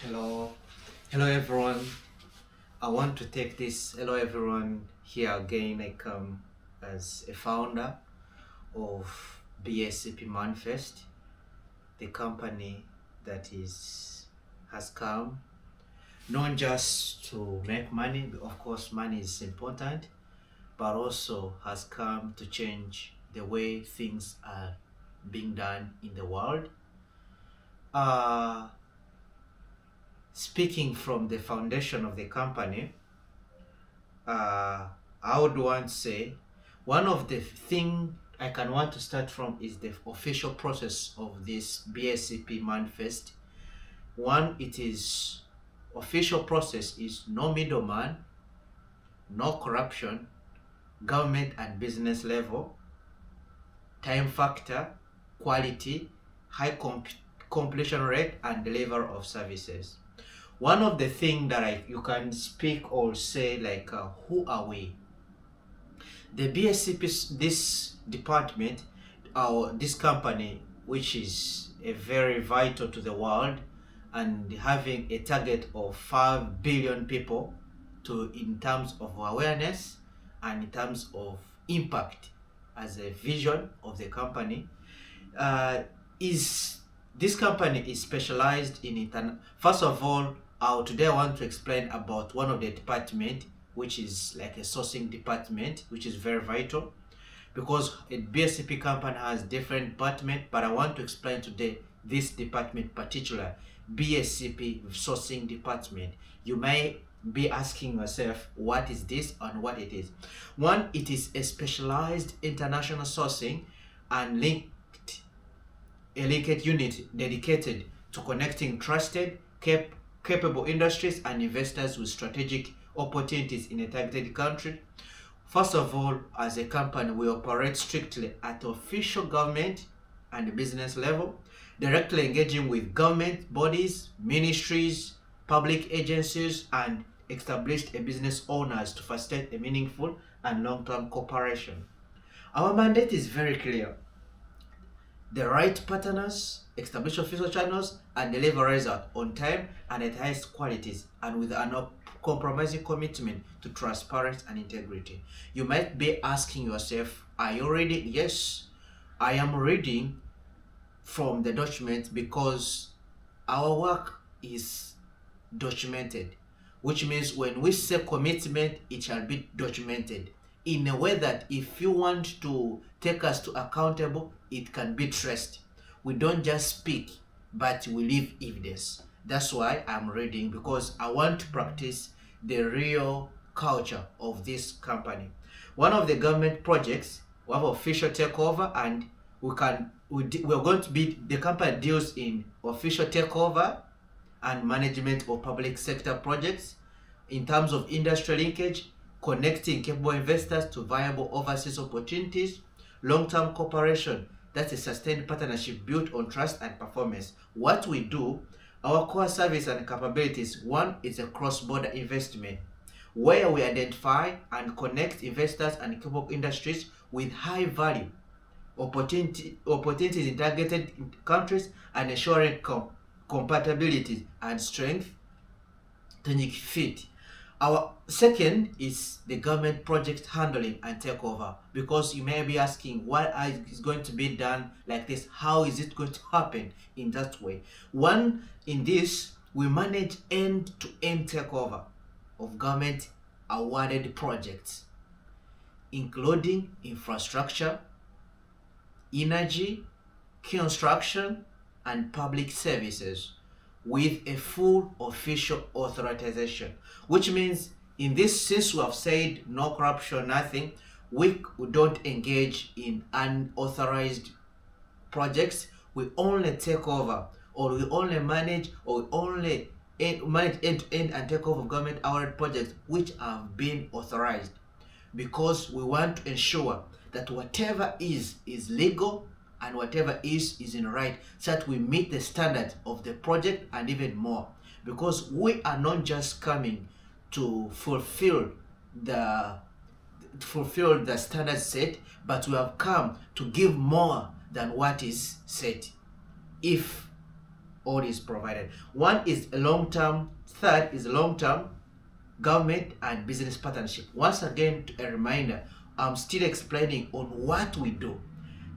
Hello, hello everyone. I want to take this. Hello everyone. Here again, I come as a founder of BACP Manifest, the company that has come not just to make money. Of course, money is important, but also has come to change the way things are being done in the world. Uh, Speaking from the foundation of the company, I would want to say one of the thing I can want to start from is the official process of this BACP manifest. One, it is official process is no middleman, no corruption, government and business level, time factor, quality, high completion rate, and delivery of services. One of the things that you can speak or say like who are we? The BSCP, this department, or this company, which is a very vital to the world, and having a target of 5 billion people to in terms of awareness and in terms of impact as a vision of the company, is this company is specialized in first of all, today I want to explain about one of the department, which is like a sourcing department, which is very vital because a BSCP company has different department, but I want to explain today this department particular, BSCP sourcing department. You may be asking yourself, what is this and what it is? One, it is a specialized international sourcing and a linkage unit dedicated to connecting trusted, capable industries and investors with strategic opportunities in a targeted country. First of all, as a company, we operate strictly at official government and business level, directly engaging with government bodies, ministries, public agencies, and established business owners to facilitate a meaningful and long-term cooperation. Our mandate is very clear: the right partners, establish official channels, and deliver results on time and at highest qualities, and with an uncompromising commitment to transparency and integrity. You might be asking yourself, are you reading? Yes, I am reading from the document because our work is documented, which means when we say commitment, it shall be documented in a way that if you want to take us to accountable, it can be traced. We don't just speak, but we leave evidence. That's why I'm reading, because I want to practice the real culture of this company. One of the government projects, we have official takeover, and we're going to be, the company deals in official takeover and management of public sector projects in terms of industry linkage, connecting capable investors to viable overseas opportunities, long-term cooperation, that's a sustained partnership built on trust and performance. What we do, our core service and capabilities, one is a cross-border investment, where we identify and connect investors and capable industries with high value opportunities in targeted countries and ensuring compatibility and strength to fit. Our second is the government project handling and takeover, because you may be asking what is going to be done like this, how is it going to happen in that way. One, in this, we manage end-to-end takeover of government awarded projects, including infrastructure, energy, construction, and public services, with a full official authorization, which means in this, since we have said no corruption, nothing, we don't engage in unauthorized projects. We only take over, or we only manage, or we only manage end-to-end and take over government awarded projects which have been authorized, because we want to ensure that whatever is legal and whatever is in right, so that we meet the standards of the project and even more, because we are not just coming to fulfill the standards set, but we have come to give more than what is set. If all is provided. One is a long-term, third is long-term government and business partnership. Once again, a reminder, I'm still explaining on what we do.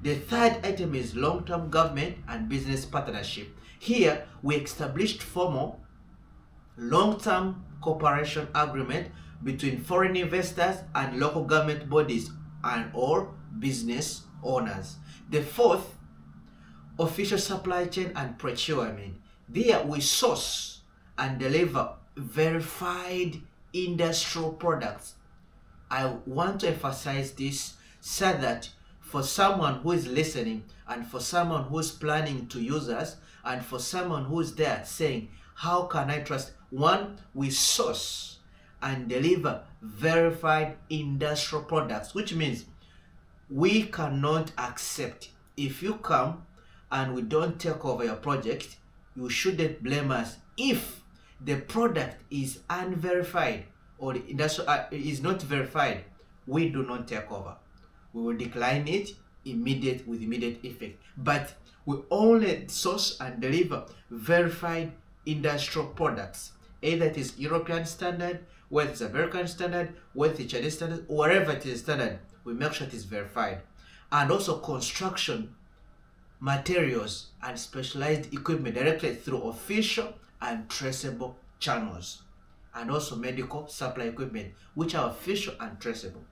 The third item is long-term government and business partnership. Here, we established formal long-term cooperation agreement between foreign investors and local government bodies and all business owners. The fourth, official supply chain and procurement. There we source and deliver verified industrial products. I want to emphasize this so that for someone who is listening and for someone who is planning to use us and for someone who is there saying, how can I trust? One, we source and deliver verified industrial products, which means we cannot accept if you come and we don't take over your project, you shouldn't blame us if the product is unverified or the industrial is not verified. We do not take over. We will decline it with immediate effect. But we only source and deliver verified industrial products, either it is European standard, whether it's American standard, whether it's Chinese standard, wherever it is standard, we make sure it is verified. And also construction materials and specialized equipment directly through official and traceable channels, and also medical supply equipment which are official and traceable.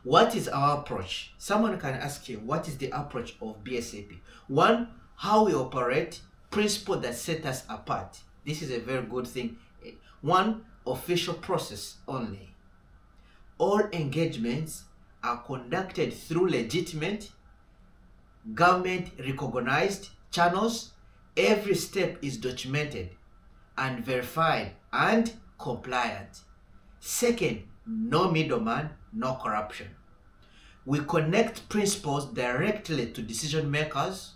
What is our approach? Someone can ask you, what is the approach of BACP? One, how we operate, principle that set us apart. This is a very good thing. One, official process only. All engagements are conducted through legitimate, government recognized channels. Every step is documented and verified and compliant. Second, no middleman, no corruption. We connect principles directly to decision makers.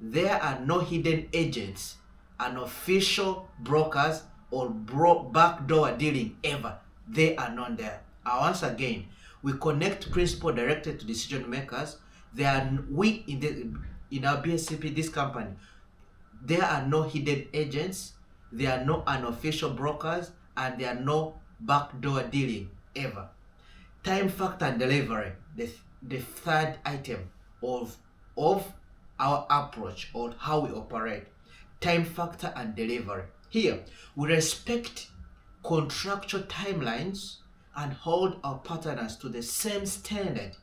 There are no hidden agents, unofficial brokers, or backdoor dealing ever. They are not there. Once again, we connect principle directly to decision makers. In our BACP, this company, there are no hidden agents, there are no unofficial brokers, and there are no backdoor dealing ever. Time factor and delivery, the third item of our approach or how we operate. Time factor and delivery. Here, we respect contractual timelines and hold our partners to the same standard.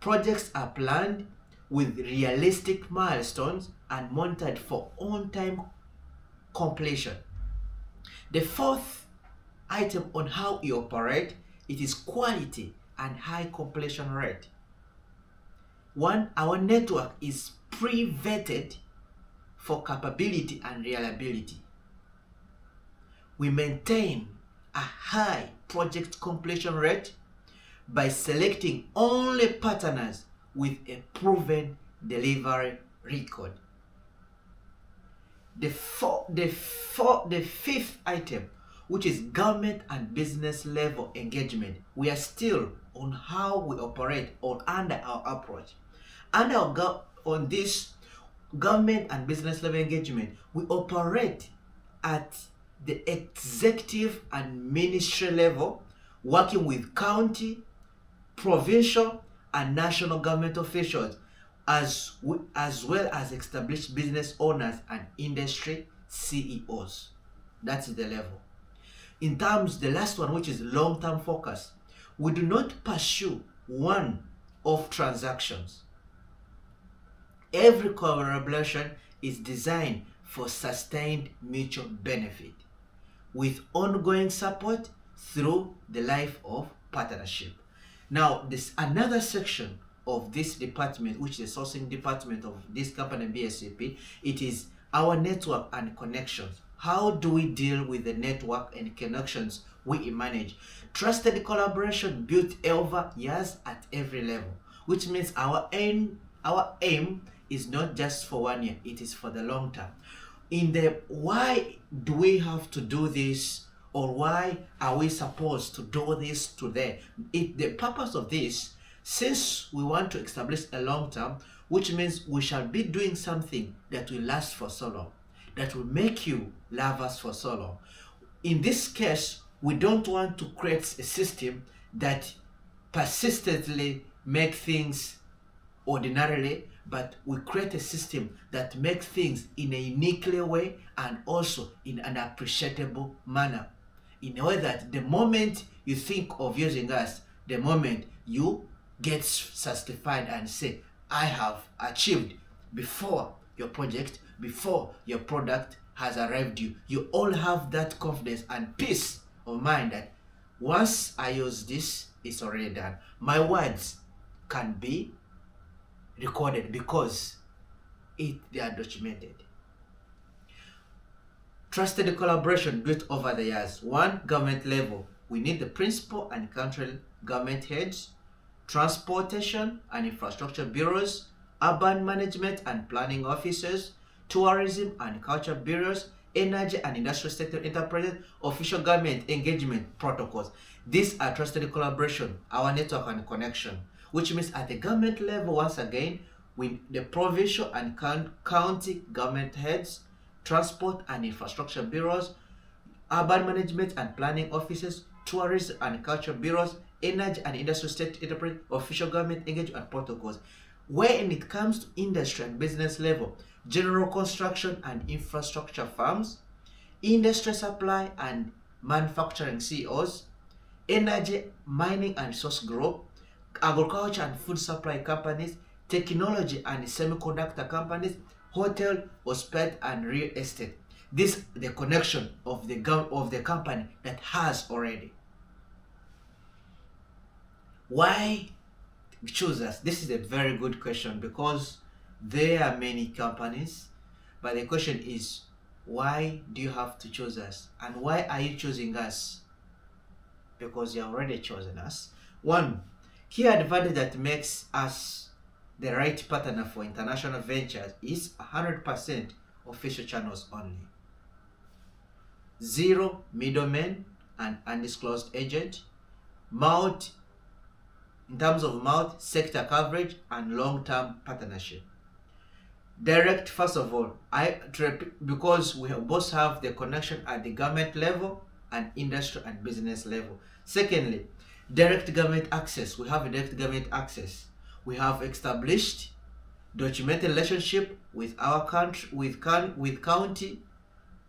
Projects are planned with realistic milestones and monitored for on-time completion. The fourth item on how we operate, it is quality and high completion rate. One, our network is pre-vetted for capability and reliability. We maintain a high project completion rate by selecting only partners with a proven delivery record. The fifth item, which is government and business level engagement. We are still on how we operate or under our approach. On this government and business level engagement, we operate at the executive and ministry level, working with county, provincial, and national government officials, as well as established business owners and industry CEOs. That's the level. In terms, the last one, which is long-term focus, we do not pursue one-off transactions. Every collaboration is designed for sustained mutual benefit, with ongoing support through the life of partnership. Now, this another section of this department, which is the sourcing department of this company BACP, it is our network and connections. How do we deal with the network and connections we manage? Trusted collaboration built over years at every level, which means our aim is not just for 1 year, it is for the long term. Why do we have to do this, or why are we supposed to do this today? The purpose of this, since we want to establish a long term, which means we shall be doing something that will last for so long, that will make you love us for so long. In this case, we don't want to create a system that persistently make things ordinarily, but we create a system that makes things in a uniquely way and also in an appreciable manner. In a way that the moment you think of using us, the moment you get satisfied and say, I have achieved before your project, before your product has arrived you all have that confidence and peace of mind that once I use this, it's already done. My words can be recorded because they are documented. Trusted collaboration built over the years. One, government level. We need the principal and country government heads, transportation and infrastructure bureaus, urban management and planning officers, tourism and culture bureaus, energy and industrial sector enterprises, official government engagement protocols. These are trusted collaboration, our network and connection, which means at the government level, once again, with the provincial and county government heads, transport and infrastructure bureaus, urban management and planning offices, tourism and culture bureaus, energy and industrial state enterprise, official government engagement protocols. When it comes to industry and business level, general construction and infrastructure firms, industry supply and manufacturing CEOs, energy, mining and resource group, agriculture and food supply companies, technology and semiconductor companies, hotel, hospitality and real estate. This is the connection of the company that has already. Why choose us? This is a very good question because there are many companies, but the question is, why do you have to choose us? And why are you choosing us? Because you have already chosen us. One key advantage that makes us the right partner for international ventures is 100% official channels only. Zero middlemen and undisclosed agent. In terms of sector coverage and long-term partnership. Direct, first of all, because we both have the connection at the government level and industry and business level. Secondly, direct government access. We have a direct government access. We have established documented relationship with our country, with county,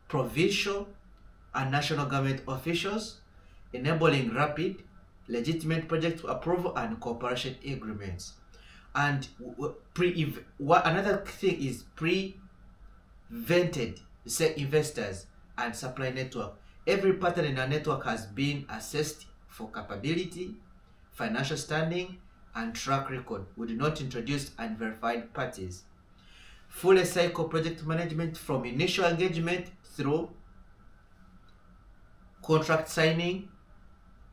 provincial, and national government officials, enabling rapid, legitimate project approval and cooperation agreements. And another thing is pre-vetted investors and supply network. Every partner in our network has been assessed for capability, financial standing, and track record. We do not introduce unverified parties. Full cycle project management from initial engagement through contract signing,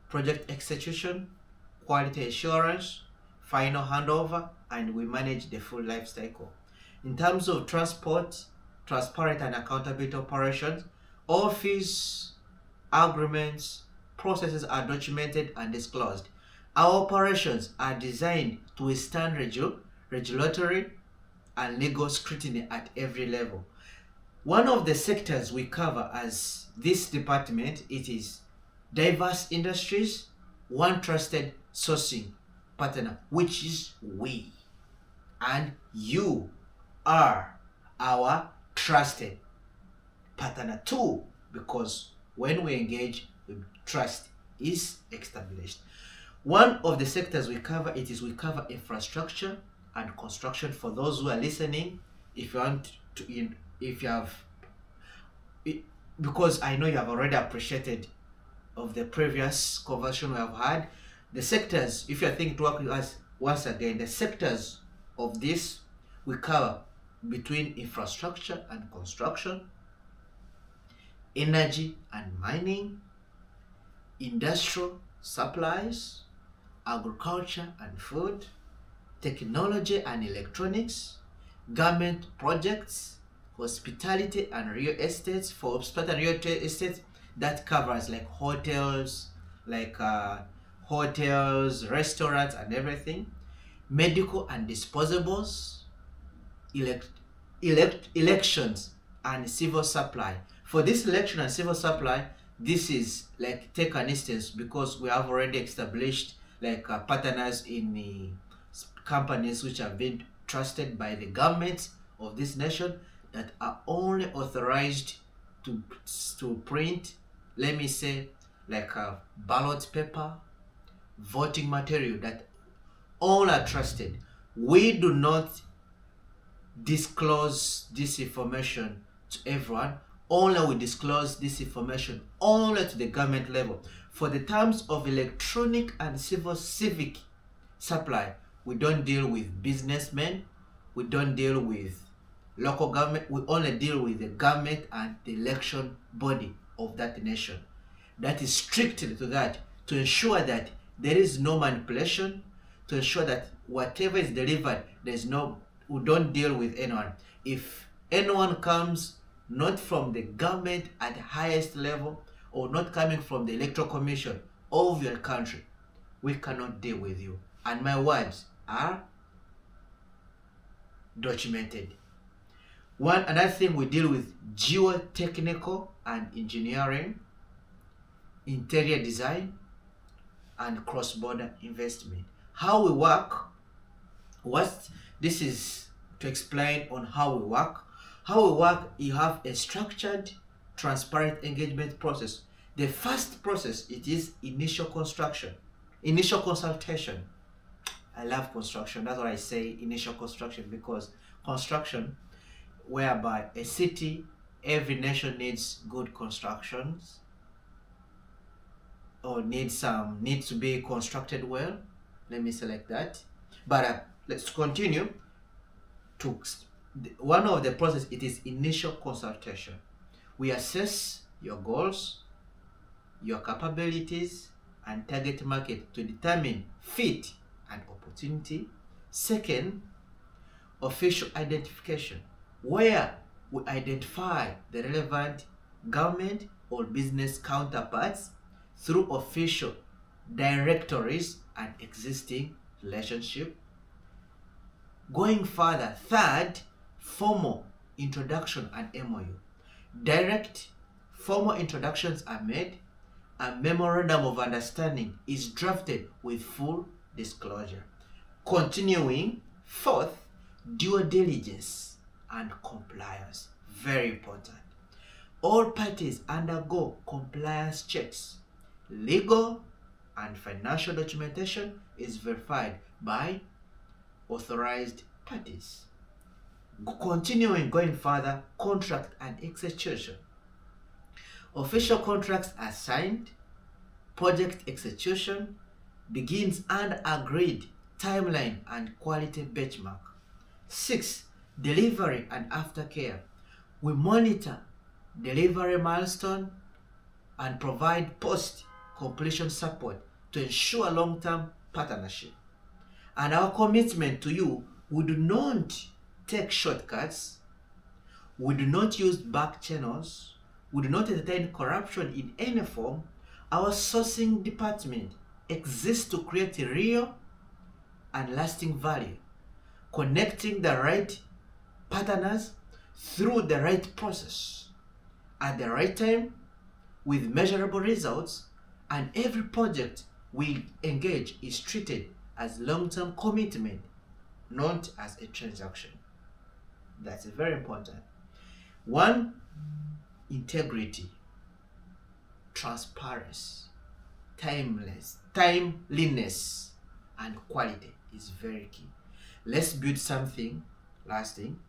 project execution, quality assurance, final handover, and we manage the full life cycle. In terms of transport, transparent and accountability operations, all fees, agreements, processes are documented and disclosed. Our operations are designed to withstand regulatory and legal scrutiny at every level. One of the sectors we cover as this department, it is diverse industries, one trusted sourcing partner, which is we. And you are our trusted partner too, because when we engage, trust is established. One of the sectors we cover, we cover infrastructure and construction. For those who are listening, because I know you have already appreciated of the previous conversation we have had, the sectors, if you're thinking to work with us once again, the sectors of this we cover between infrastructure and construction, energy and mining, industrial supplies, agriculture and food, technology and electronics, government projects, hospitality and real estates. For hospitality and real estate, that covers like hotels, restaurants and everything, medical and disposables, elections and civil supply. For this election and civil supply, this is like, take an instance, because we have already established like partners in the companies which have been trusted by the government of this nation, that are only authorized to print, let me say, like a ballot paper, voting material, that all are trusted. We do not disclose this information to everyone. Only we disclose this information only to the government level. For the terms of electronic and civic supply, we don't deal with businessmen, we don't deal with local government, we only deal with the government and the election body of that nation. That is strictly to that, to ensure that there is no manipulation, to ensure that whatever is delivered, we don't deal with anyone. If anyone comes not from the government at the highest level, or not coming from the electoral commission of your country, we cannot deal with you. And my words are documented. Another thing, we deal with geotechnical and engineering, interior design, and cross-border investment. How we work, this is to explain on how we work. How we work, you have a structured, transparent engagement process. The first process, it is initial consultation. I love construction. That's what I say, initial construction, because construction, whereby a city, every nation needs good constructions, or needs to be constructed well. Let me select that. But let's continue to one of the process. It is initial consultation. We assess your goals, your capabilities, and target market to determine fit and opportunity. Second, official identification, where we identify the relevant government or business counterparts through official directories and existing relationship. Going further, third, formal introduction and MOU. Direct formal introductions are made, a memorandum of understanding is drafted with full disclosure. Continuing, fourth, due diligence and compliance. Very important. All parties undergo compliance checks. Legal and financial documentation is verified by authorized parties. Going further, contract and execution. Official contracts are signed. Project execution begins under agreed timeline and quality benchmark. 6. Delivery and aftercare. We monitor delivery milestone and provide post-completion support to ensure long-term partnership. And our commitment to you, we do not take shortcuts, we do not use back channels, we do not entertain corruption in any form. Our sourcing department exists to create a real and lasting value, connecting the right partners through the right process at the right time with measurable results, and every project we engage is treated as long-term commitment, not as a transaction. That's very important. 1. Integrity, transparency, timeliness, and quality is very key. Let's build something lasting.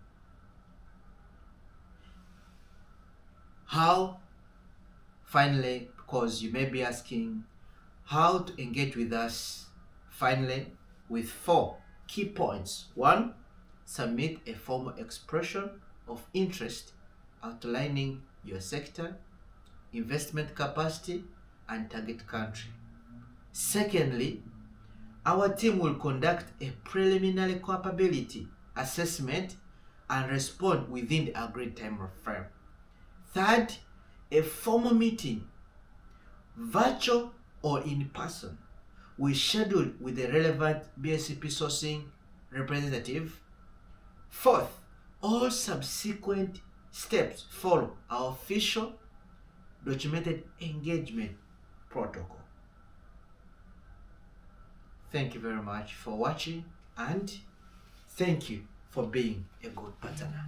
How? Finally, because you may be asking how to engage with us, finally, with 4 key points. 1. Submit a formal expression of interest outlining your sector, investment capacity, and target country. Secondly, our team will conduct a preliminary capability assessment and respond within the agreed time frame. Third, a formal meeting, virtual or in person, we schedule with the relevant BACP sourcing representative. Fourth, All subsequent steps follow our official documented engagement protocol. Thank you very much for watching, and thank you for being a good partner.